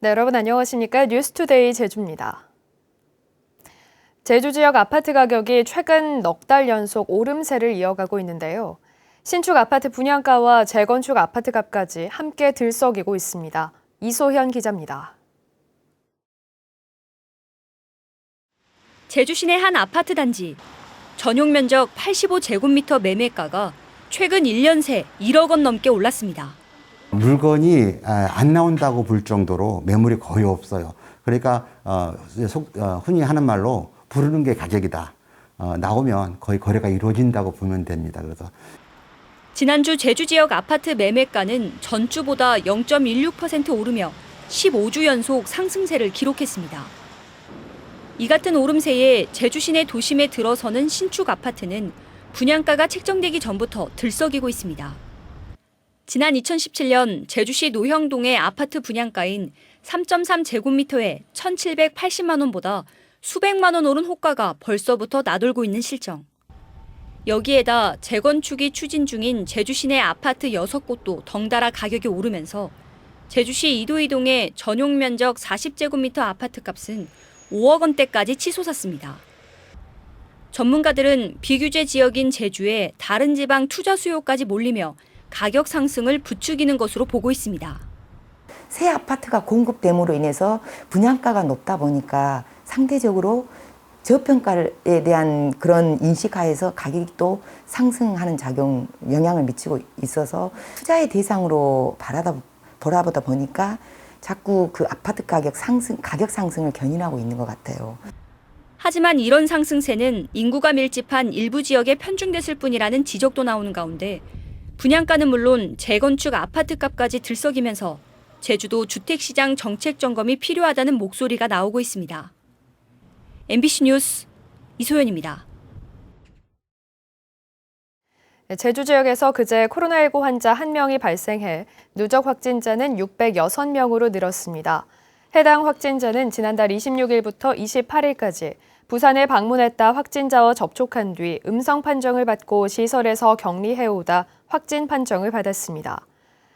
네, 여러분 안녕하십니까? 뉴스투데이 제주입니다. 제주 지역 아파트 가격이 최근 넉 달 연속 오름세를 이어가고 있는데요. 신축 아파트 분양가와 재건축 아파트 값까지 함께 들썩이고 있습니다. 이소현 기자입니다. 제주 시내 한 아파트 단지. 전용 면적 85제곱미터 매매가가 최근 1년 새 1억 원 넘게 올랐습니다. 물건이 안 나온다고 볼 정도로 매물이 거의 없어요. 그러니까 흔히 하는 말로 부르는 게 가격이다. 나오면 거의 거래가 이루어진다고 보면 됩니다. 그래서 지난주 제주 지역 아파트 매매가는 전주보다 0.16% 오르며 15주 연속 상승세를 기록했습니다. 이 같은 오름세에 제주 시내 도심에 들어서는 신축 아파트는 분양가가 책정되기 전부터 들썩이고 있습니다. 지난 2017년 제주시 노형동의 아파트 분양가인 3.3제곱미터에 1,780만 원보다 수백만 원 오른 호가가 벌써부터 나돌고 있는 실정. 여기에다 재건축이 추진 중인 제주시 내 아파트 6곳도 덩달아 가격이 오르면서 제주시 이도이동의 전용 면적 40제곱미터 아파트 값은 5억 원대까지 치솟았습니다. 전문가들은 비규제 지역인 제주에 다른 지방 투자 수요까지 몰리며 가격 상승을 부추기는 것으로 보고 있습니다. 새 아파트가 공급됨으로 인해서 분양가가 높다 보니까 상대적으로 저평가에 대한 그런 인식하에서 가격이 또 상승하는 영향을 미치고 있어서 투자의 대상으로 바라보다 보니까 자꾸 그 아파트 가격 상승을 견인하고 있는 것 같아요. 하지만 이런 상승세는 인구가 밀집한 일부 지역에 편중됐을 뿐이라는 지적도 나오는 가운데 분양가는 물론 재건축 아파트 값까지 들썩이면서 제주도 주택시장 정책 점검이 필요하다는 목소리가 나오고 있습니다. MBC 뉴스 이소연입니다. 제주 지역에서 그제 코로나19 환자 1명이 발생해 누적 확진자는 606명으로 늘었습니다. 해당 확진자는 지난달 26일부터 28일까지 부산에 방문했다 확진자와 접촉한 뒤 음성 판정을 받고 시설에서 격리해오다 확진 판정을 받았습니다.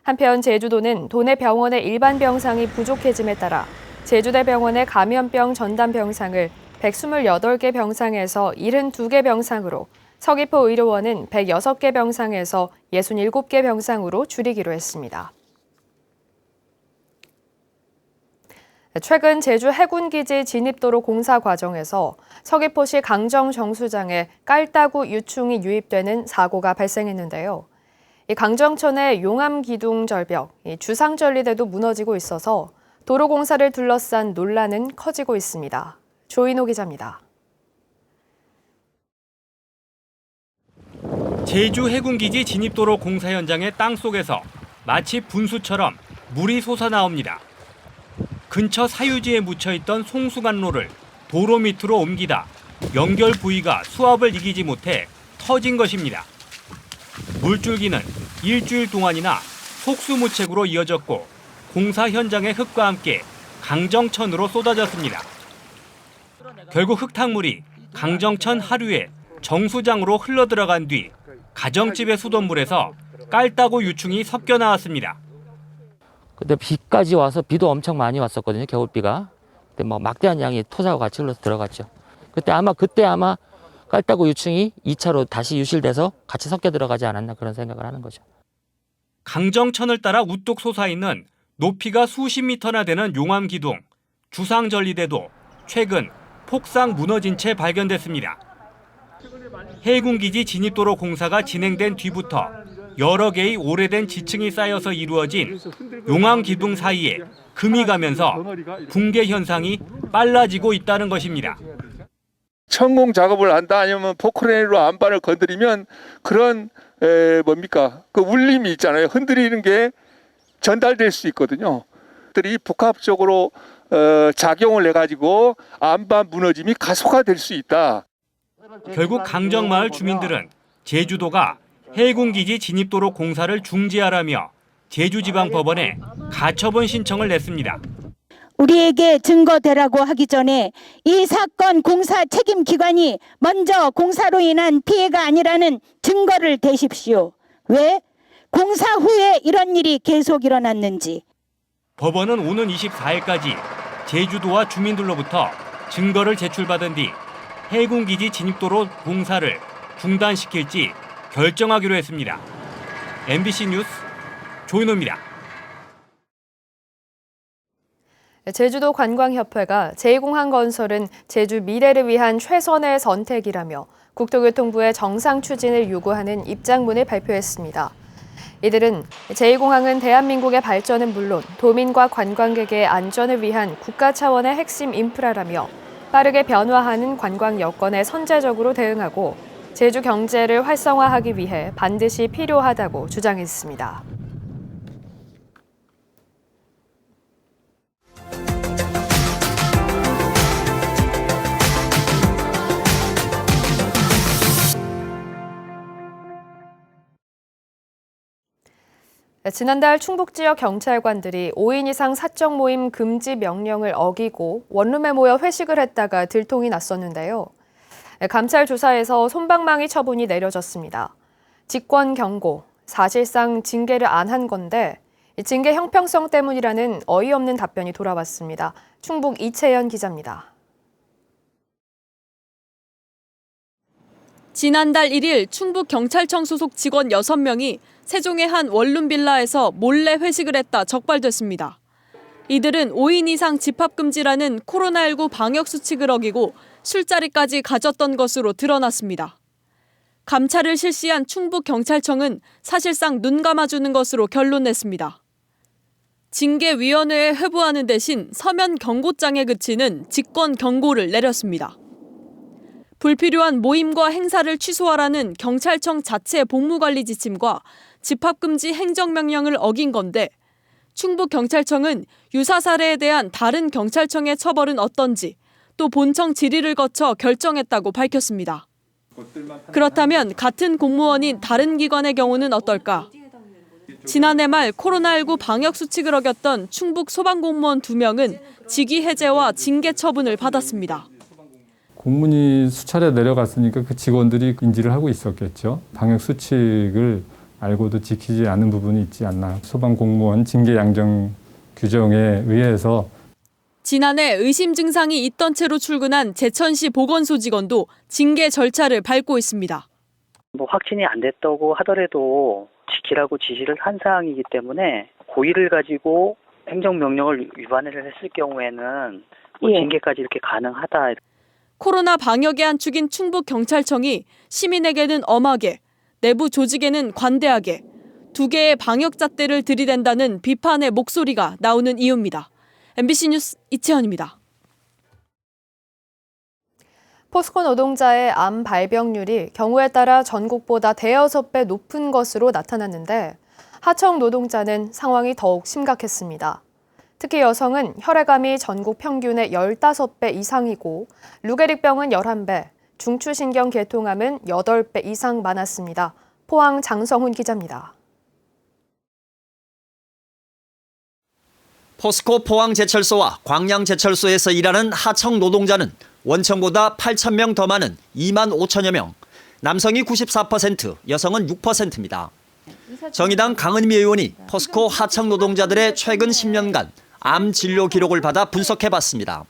한편 제주도는 도내 병원의 일반 병상이 부족해짐에 따라 제주대 병원의 감염병 전담 병상을 128개 병상에서 72개 병상으로, 서귀포 의료원은 106개 병상에서 67개 병상으로 줄이기로 했습니다. 최근 제주 해군기지 진입도로 공사 과정에서 서귀포시 강정 정수장에 깔따구 유충이 유입되는 사고가 발생했는데요. 이 강정천의 용암기둥 절벽, 주상전리대도 무너지고 있어서 도로 공사를 둘러싼 논란은 커지고 있습니다. 조인호 기자입니다. 제주 해군기지 진입도로 공사 현장의 땅속에서 마치 분수처럼 물이 솟아나옵니다. 근처 사유지에 묻혀있던 송수관로를 도로 밑으로 옮기다 연결 부위가 수압을 이기지 못해 터진 것입니다. 물줄기는 일주일 동안이나 속수무책으로 이어졌고 공사 현장의 흙과 함께 강정천으로 쏟아졌습니다. 결국 흙탕물이 강정천 하류에 정수장으로 흘러들어간 뒤 가정집의 수돗물에서 깔따구 유충이 섞여 나왔습니다. 근데 비까지 와서 비도 엄청 많이 왔었거든요. 겨울비가. 근데 뭐 막대한 양이 토사와 같이 흘러서 들어갔죠. 그때 아마 깔따구 유충이 2차로 다시 유실돼서 같이 섞여 들어가지 않았나 그런 생각을 하는 거죠. 강정천을 따라 우뚝 솟아있는 높이가 수십 미터나 되는 용암기둥, 주상전리대도 최근 폭삭 무너진 채 발견됐습니다. 해군기지 진입도로 공사가 진행된 뒤부터 여러 개의 오래된 지층이 쌓여서 이루어진 용암기둥 사이에 금이 가면서 붕괴 현상이 빨라지고 있다는 것입니다. 천공 작업을 한다 아니면 포크레인으로 안반을 건드리면 그런 그 울림이 있잖아요. 흔들리는 게 전달될 수 있거든요. 들이 복합적으로 작용을 해가지고 안반 무너짐이 가속화될 수 있다. 결국 강정마을 주민들은 제주도가 해군기지 진입도로 공사를 중지하라며 제주지방법원에 가처분 신청을 냈습니다. 우리에게 증거대라고 하기 전에 이 사건 공사 책임 기관이 먼저 공사로 인한 피해가 아니라는 증거를 대십시오. 왜? 공사 후에 이런 일이 계속 일어났는지. 법원은 오는 24일까지 제주도와 주민들로부터 증거를 제출받은 뒤 해군기지 진입도로 공사를 중단시킬지 결정하기로 했습니다. MBC 뉴스 조인호입니다. 제주도 관광협회가 제2공항 건설은 제주 미래를 위한 최선의 선택이라며 국토교통부의 정상 추진을 요구하는 입장문을 발표했습니다. 이들은 제2공항은 대한민국의 발전은 물론 도민과 관광객의 안전을 위한 국가 차원의 핵심 인프라라며 빠르게 변화하는 관광 여건에 선제적으로 대응하고 제주 경제를 활성화하기 위해 반드시 필요하다고 주장했습니다. 지난달 충북 지역 경찰관들이 5인 이상 사적 모임 금지 명령을 어기고 원룸에 모여 회식을 했다가 들통이 났었는데요. 감찰 조사에서 솜방망이 처분이 내려졌습니다. 직권 경고, 사실상 징계를 안 한 건데 징계 형평성 때문이라는 어이없는 답변이 돌아왔습니다. 충북 이채연 기자입니다. 지난달 1일 충북경찰청 소속 직원 6명이 세종의 한 원룸 빌라에서 몰래 회식을 했다 적발됐습니다. 이들은 5인 이상 집합금지라는 코로나19 방역수칙을 어기고 술자리까지 가졌던 것으로 드러났습니다. 감찰을 실시한 충북경찰청은 사실상 눈 감아주는 것으로 결론냈습니다. 징계위원회에 회부하는 대신 서면 경고장에 그치는 직권 경고를 내렸습니다. 불필요한 모임과 행사를 취소하라는 경찰청 자체 복무관리 지침과 집합금지 행정명령을 어긴 건데 충북경찰청은 유사 사례에 대한 다른 경찰청의 처벌은 어떤지 또 본청 질의를 거쳐 결정했다고 밝혔습니다. 그렇다면 같은 공무원인 다른 기관의 경우는 어떨까? 지난해 말 코로나19 방역수칙을 어겼던 충북 소방공무원 2명은 직위 해제와 징계 처분을 받았습니다. 공문이 수차례 내려갔으니까 그 직원들이 인지를 하고 있었겠죠. 방역 수칙을 알고도 지키지 않는 부분이 있지 않나. 소방공무원 징계 양정 규정에 의해서 지난해 의심 증상이 있던 채로 출근한 제천시 보건소 직원도 징계 절차를 밟고 있습니다. 확진이 안 됐다고 하더라도 지키라고 지시를 한 사항이기 때문에 고의를 가지고 행정명령을 위반을 했을 경우에는 징계까지 이렇게 가능하다. 코로나 방역의 한 축인 충북경찰청이 시민에게는 엄하게, 내부 조직에는 관대하게 두 개의 방역 잣대를 들이댄다는 비판의 목소리가 나오는 이유입니다. MBC 뉴스 이채연입니다. 포스코 노동자의 암 발병률이 경우에 따라 전국보다 대여섯 배 높은 것으로 나타났는데 하청 노동자는 상황이 더욱 심각했습니다. 특히 여성은 혈액암이 전국 평균의 15배 이상이고 루게릭병은 11배, 중추신경계통암은 8배 이상 많았습니다. 포항 장성훈 기자입니다. 포스코 포항제철소와 광양제철소에서 일하는 하청 노동자는 원청보다 8,000명 더 많은 2만 5천여 명, 남성이 94%, 여성은 6%입니다. 정의당 강은미 의원이 포스코 하청 노동자들의 최근 10년간 암 진료 기록을 받아 분석해봤습니다.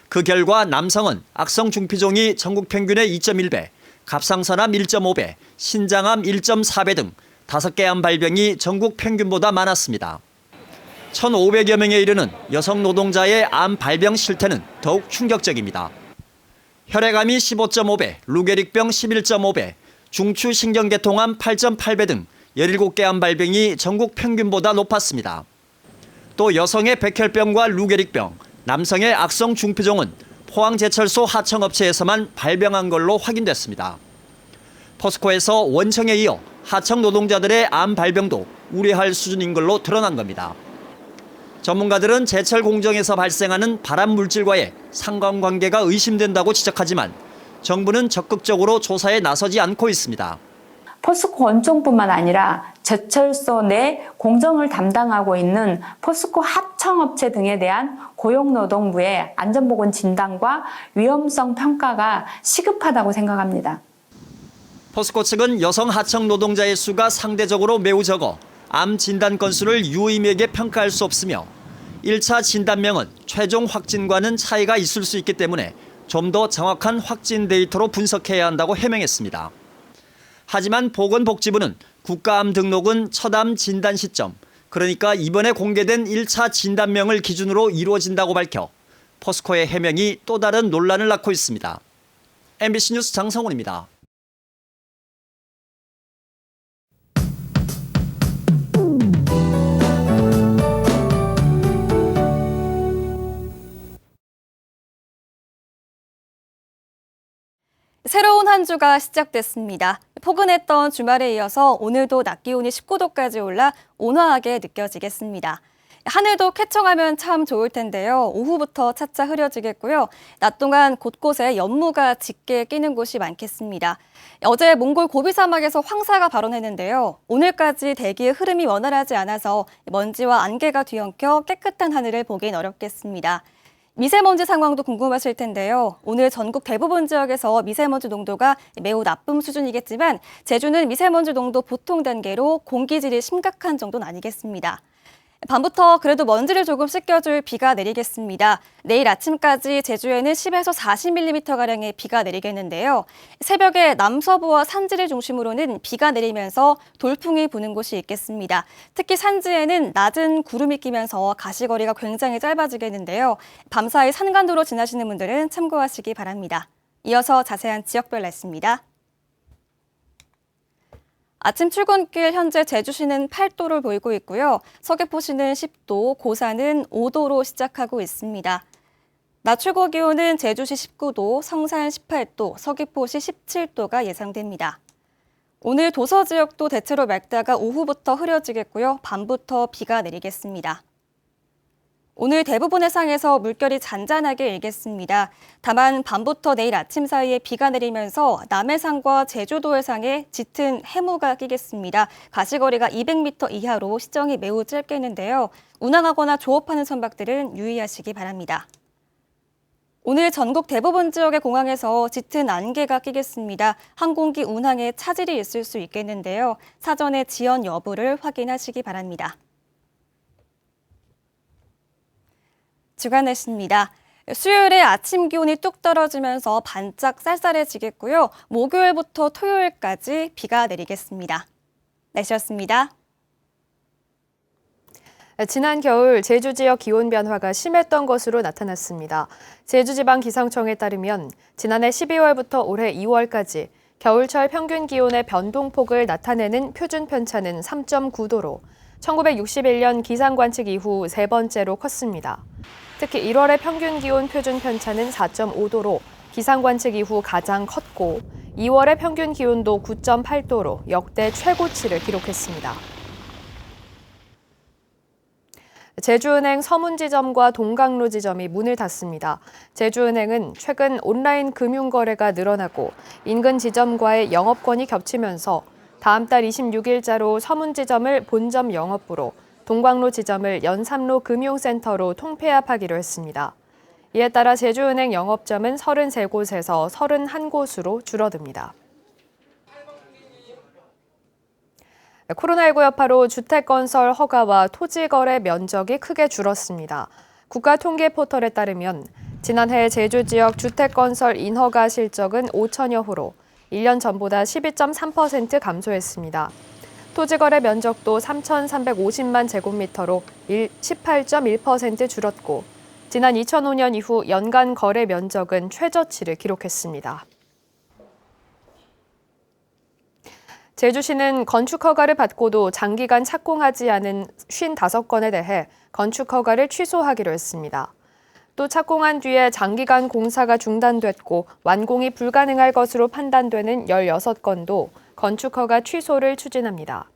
그 결과 남성은 악성 중피종이 전국 평균의 2.1배, 갑상선암 1.5배, 신장암 1.4배 등 5개 암 발병이 전국 평균보다 많았습니다. 1,500여 명에 이르는 여성 노동자의 암 발병 실태는 더욱 충격적입니다. 혈액암이 15.5배, 루게릭병 11.5배, 중추신경계통암 8.8배 등 17개 암 발병이 전국 평균보다 높았습니다. 또 여성의 백혈병과 루게릭병, 남성의 악성 중피종은 포항제철소 하청업체에서만 발병한 걸로 확인됐습니다. 포스코에서 원청에 이어 하청 노동자들의 암 발병도 우려할 수준인 걸로 드러난 겁니다. 전문가들은 제철 공정에서 발생하는 발암 물질과의 상관관계가 의심된다고 지적하지만 정부는 적극적으로 조사에 나서지 않고 있습니다. 포스코 원청뿐만 아니라 제철소 내 공정을 담당하고 있는 포스코 하청업체 등에 대한 고용노동부의 안전보건 진단과 위험성 평가가 시급하다고 생각합니다. 포스코 측은 여성 하청 노동자의 수가 상대적으로 매우 적어 암 진단 건수를 유의미하게 평가할 수 없으며 1차 진단명은 최종 확진과는 차이가 있을 수 있기 때문에 좀 더 정확한 확진 데이터로 분석해야 한다고 해명했습니다. 하지만 보건복지부는 국가암 등록은 첫암 진단 시점, 그러니까 이번에 공개된 1차 진단명을 기준으로 이루어진다고 밝혀 포스코의 해명이 또 다른 논란을 낳고 있습니다. MBC 뉴스 장성훈입니다. 새로운 한 주가 시작됐습니다. 포근했던 주말에 이어서 오늘도 낮 기온이 19도까지 올라 온화하게 느껴지겠습니다. 하늘도 쾌청하면 참 좋을 텐데요. 오후부터 차차 흐려지겠고요. 낮 동안 곳곳에 연무가 짙게 끼는 곳이 많겠습니다. 어제 몽골 고비 사막에서 황사가 발원했는데요. 오늘까지 대기의 흐름이 원활하지 않아서 먼지와 안개가 뒤엉켜 깨끗한 하늘을 보긴 어렵겠습니다. 미세먼지 상황도 궁금하실 텐데요. 오늘 전국 대부분 지역에서 미세먼지 농도가 매우 나쁨 수준이겠지만 제주는 미세먼지 농도 보통 단계로 공기질이 심각한 정도는 아니겠습니다. 밤부터 그래도 먼지를 조금 씻겨줄 비가 내리겠습니다. 내일 아침까지 제주에는 10에서 40mm가량의 비가 내리겠는데요. 새벽에 남서부와 산지를 중심으로는 비가 내리면서 돌풍이 부는 곳이 있겠습니다. 특히 산지에는 낮은 구름이 끼면서 가시거리가 굉장히 짧아지겠는데요. 밤사이 산간도로 지나시는 분들은 참고하시기 바랍니다. 이어서 자세한 지역별 날씨입니다. 아침 출근길 현재 제주시는 8도를 보이고 있고요. 서귀포시는 10도, 고산은 5도로 시작하고 있습니다. 낮 최고 기온은 제주시 19도, 성산 18도, 서귀포시 17도가 예상됩니다. 오늘 도서 지역도 대체로 맑다가 오후부터 흐려지겠고요. 밤부터 비가 내리겠습니다. 오늘 대부분 해상에서 물결이 잔잔하게 일겠습니다. 다만 밤부터 내일 아침 사이에 비가 내리면서 남해상과 제주도 해상에 짙은 해무가 끼겠습니다. 가시거리가 200m 이하로 시정이 매우 짧겠는데요. 운항하거나 조업하는 선박들은 유의하시기 바랍니다. 오늘 전국 대부분 지역의 공항에서 짙은 안개가 끼겠습니다. 항공기 운항에 차질이 있을 수 있겠는데요. 사전에 지연 여부를 확인하시기 바랍니다. 주간 날씨입니다. 수요일에 아침 기온이 뚝 떨어지면서 반짝 쌀쌀해지겠고요. 목요일부터 토요일까지 비가 내리겠습니다. 날씨였습니다. 지난 겨울 제주 지역 기온 변화가 심했던 것으로 나타났습니다. 제주지방기상청에 따르면 지난해 12월부터 올해 2월까지 겨울철 평균 기온의 변동폭을 나타내는 표준 편차는 3.9도로 1961년 기상 관측 이후 세 번째로 컸습니다. 특히 1월의 평균 기온 표준 편차는 4.5도로 기상 관측 이후 가장 컸고 2월의 평균 기온도 9.8도로 역대 최고치를 기록했습니다. 제주은행 서문지점과 동강로 지점이 문을 닫습니다. 제주은행은 최근 온라인 금융거래가 늘어나고 인근 지점과의 영업권이 겹치면서 다음 달 26일자로 서문지점을 본점 영업부로 동광로 지점을 연삼로 금융센터로 통폐합하기로 했습니다. 이에 따라 제주은행 영업점은 33곳에서 31곳으로 줄어듭니다. 코로나19 여파로 주택건설 허가와 토지거래 면적이 크게 줄었습니다. 국가통계 포털에 따르면 지난해 제주 지역 주택건설 인허가 실적은 5천여 호로 1년 전보다 12.3% 감소했습니다. 토지거래 면적도 3,350만 제곱미터로 18.1% 줄었고 지난 2005년 이후 연간 거래 면적은 최저치를 기록했습니다. 제주시는 건축허가를 받고도 장기간 착공하지 않은 55건에 대해 건축허가를 취소하기로 했습니다. 또 착공한 뒤에 장기간 공사가 중단됐고 완공이 불가능할 것으로 판단되는 16건도 건축허가 취소를 추진합니다.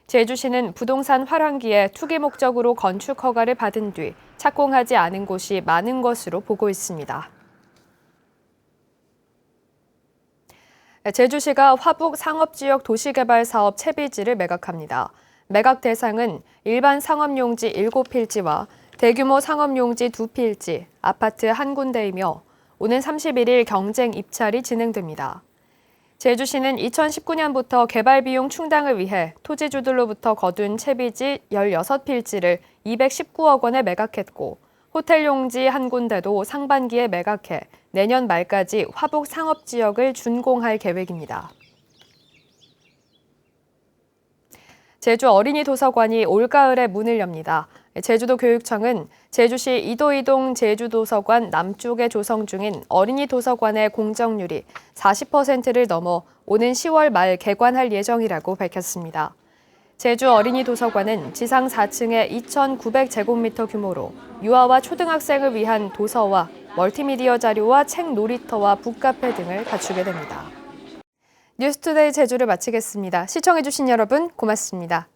제주시는 부동산 활황기에 투기 목적으로 건축허가를 받은 뒤 착공하지 않은 곳이 많은 것으로 보고 있습니다. 제주시가 화북 상업지역 도시개발사업 채비지를 매각합니다. 매각 대상은 일반 상업용지 7필지와 대규모 상업용지 2필지, 아파트 1군데이며 오는 31일 경쟁 입찰이 진행됩니다. 제주시는 2019년부터 개발 비용 충당을 위해 토지주들로부터 거둔 채비지 16필지를 219억 원에 매각했고 호텔 용지 한 군데도 상반기에 매각해 내년 말까지 화북 상업지역을 준공할 계획입니다. 제주 어린이 도서관이 올가을에 문을 엽니다. 제주도 교육청은 제주시 이도이동 제주도서관 남쪽에 조성 중인 어린이 도서관의 공정률이 40%를 넘어 오는 10월 말 개관할 예정이라고 밝혔습니다. 제주 어린이 도서관은 지상 4층에 2,900제곱미터 규모로 유아와 초등학생을 위한 도서와 멀티미디어 자료와 책 놀이터와 북카페 등을 갖추게 됩니다. 뉴스투데이 제주를 마치겠습니다. 시청해주신 여러분 고맙습니다.